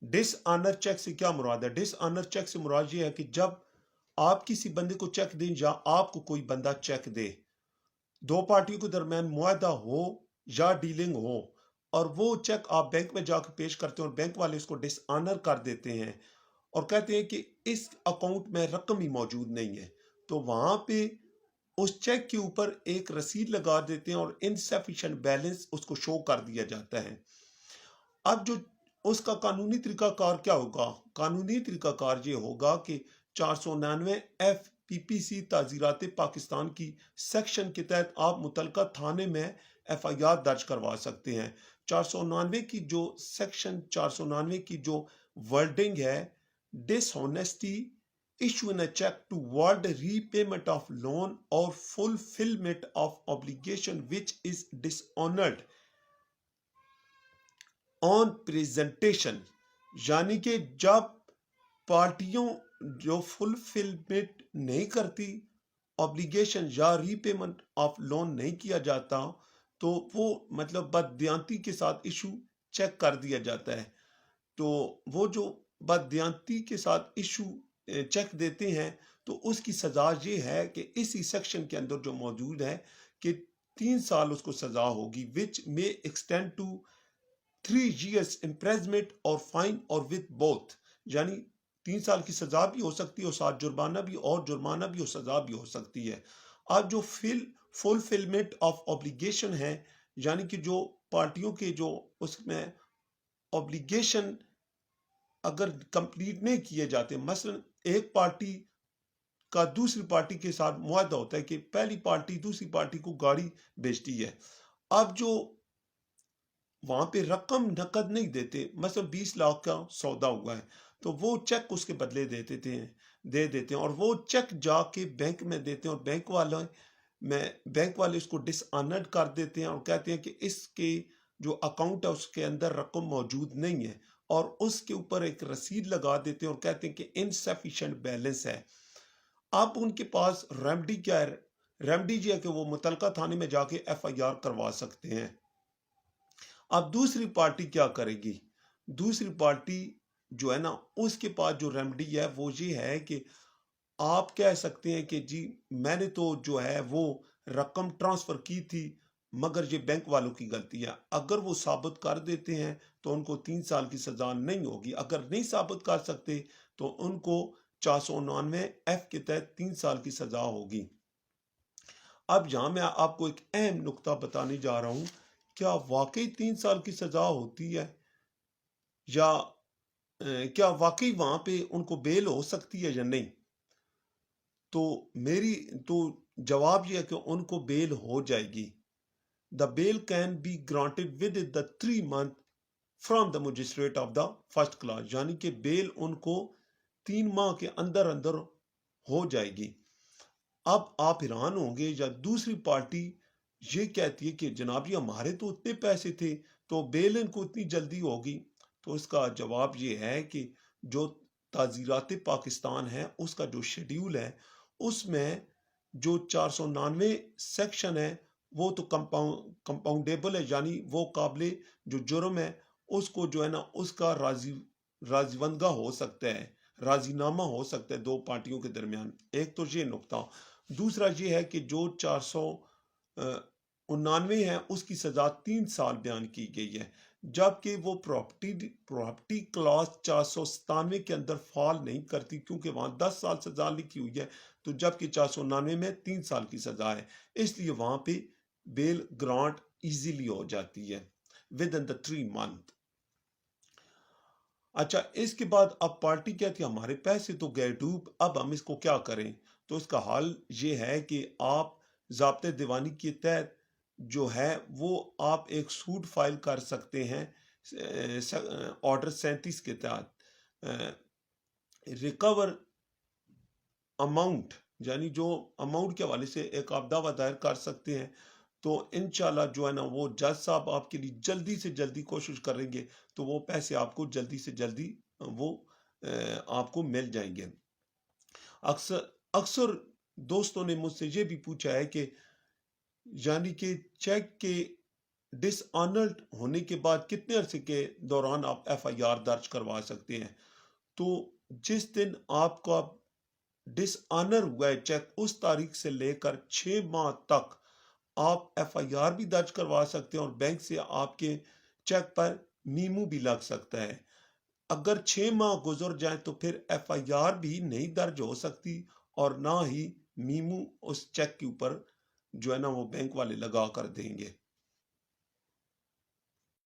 Dish honour check से क्या मुराद है? डिस ऑनर चेक से मुराद ये है कि जब आप किसी बंदे को चेक दें या आपको कोई बंदा चेक दे, दो पार्टियों के दरमियान मुआहदा हो या डीलिंग हो, और वो चेक आप बैंक में जाकर पेश करते हैं और बैंक वाले उसको डिसऑनर कर देते हैं और कहते हैं कि इस अकाउंट में रकम ही मौजूद नहीं है, तो वहां पे उस चेक के ऊपर एक रसीद लगा देते हैं और इनसफिशिएंट बैलेंस उसको शो कर दिया जाता है। अब जो उसका कानूनी तरीकाकार क्या होगा? कानूनी तरीकाकार ये होगा कि 499 एफ पीपीसी ताजीरात पाकिस्तान की सेक्शन के तहत आप मुतलका थाने में एफआईआर दर्ज करवा सकते हैं। 499 की जो सेक्शन 499 की जो वर्डिंग है, dishonesty issuing a check toward repayment of loan or fulfillment of obligation which is dishonored on presentation, यानी कि जब पार्टियों जो फुलफिलमेंट नहीं करती ऑब्लिगेशन या रीपेमेंट ऑफ लोन नहीं किया जाता, तो वो मतलब बददियांती के साथ इशू चेक कर दिया जाता है। तो वो जो बददियांती के साथ इशू चेक देते हैं, तो उसकी सजा ये है कि इसी सेक्शन के अंदर जो मौजूद है कि 3 साल उसको सजा होगी, which may extend to 3 years imprisonment और फाइन और विद बोथ, यानी 3 साल की सजा भी हो सकती है और साथ जुर्माना भी, और जुर्माना भी और सजा भी हो सकती है। अब जो फुलफिलमेंट ऑफ ऑब्लिगेशन है, यानी कि जो पार्टियों के जो उसमें ऑब्लिगेशन अगर कंप्लीट नहीं किए जाते, मसलन एक पार्टी का दूसरी पार्टी के साथ मुआहदा होता है कि पहली पार्टी दूसरी पार्टी को गाड़ी बेचती है, अब जो वहां पे रकम नकद नहीं देते, मतलब 20 लाख का सौदा हुआ है, तो वो चेक उसके बदले दे देते हैं और वो चेक जाके बैंक में देते हैं और बैंक वाले उसको डिसऑनर्ड कर देते हैं और कहते हैं कि इसके जो अकाउंट है उसके अंदर रकम मौजूद नहीं है, और उसके ऊपर एक रसीद लगा देते हैं और कहते हैं कि इनसफिशिएंट बैलेंस है। अब उनके पास रेमेडी क्या है? रेमेडी ये है कि वो मुतलका थाने में जाके एफआईआर करवा सकते हैं। अब दूसरी पार्टी क्या करेगी? दूसरी पार्टी जो है ना, उसके पास जो रेमेडी है वो ये है कि आप कह सकते हैं कि जी मैंने तो जो है वो रकम ट्रांसफर की थी, मगर ये बैंक वालों की गलती है। अगर वो साबित कर देते हैं तो उनको 3 साल की सजा नहीं होगी, अगर नहीं साबित कर सकते तो उनको 499 एफ के तहत 3 साल की सजा होगी। अब यहां मैं आपको एक अहम नुक्ता बताने जा रहा हूं, क्या वाकई 3 साल की सजा होती है, या क्या वाकई वहां पे उनको बेल हो सकती है या नहीं? तो मेरी तो जवाब यह है कि उनको बेल हो जाएगी। The bail can be granted within the 3 month from the magistrate of the first class, यानी कि बेल उनको 3 माह के अंदर अंदर हो जाएगी। अब आप हैरान होंगे, या दूसरी पार्टी ये कहती है कि जनाब ये हमारे तो उतने पैसे थे, तो बेल इनको इतनी जल्दी होगी। तो इसका जवाब ये है कि जो ताजीरात पाकिस्तान है उसका जो शेड्यूल है, उसमें जो 499 सेक्शन है वो तो कंपाउंडेबल है, यानी वो काबिले जो जुर्म है उसको जो है ना उसका राजीवंदा हो सकता है, राजीनामा हो सकता है दो पार्टियों के दरमियान। एक तो ये नुक्ता। दूसरा ये है कि जो 499 है उसकी सजा 3 साल बयान की गई है, जबकि वो प्रॉपर्टी क्लास 497 के अंदर फॉल नहीं करती, क्योंकि वहां 10 साल सजा लिखी हुई है, तो जबकि 499 में 3 साल की सजा है, इसलिए वहां पे बेल ग्रांट इजीली हो जाती है विद इन द 3 month। अच्छा, इसके बाद अब पार्टी कहती है हमारे पैसे तो गए डूब, अब हम इसको क्या करें? तो इसका हल ये है कि आप ज़ाब्ते दीवानी के तहत जो है वो आप एक सूट फाइल कर सकते हैं ऑर्डर 37 के तहत। रिकवर अमाउंट, यानी जो अमाउंट के हवाले से एक आप दावा दायर कर सकते हैं, तो इंशाल्लाह जो है ना वो जज साहब आपके लिए जल्दी से जल्दी कोशिश करेंगे, तो वो पैसे आपको जल्दी से जल्दी वो आपको मिल जाएंगे। अक्सर अक्सर दोस्तों ने मुझसे ये भी पूछा है कि यानी कि चेक के ڈس آنرڈ ہونے کے بعد کتنے عرصے کے دوران آپ ایف آئی آر درج کروا سکتے ہیں؟ تو جس دن آپ کا ڈس آنر ہوا ہے چیک، اس تاریخ سے لے کر 6 ماہ تک آپ ایف آئی آر بھی درج کروا سکتے ہیں، اور بینک سے آپ کے چیک پر میمو بھی لگ سکتا ہے۔ اگر 6 ماہ گزر جائیں تو پھر ایف آئی آر بھی نہیں درج ہو سکتی، اور نہ ہی میمو اس چیک کے اوپر جو ہے نا وہ بینک والے لگا کر دیں گے۔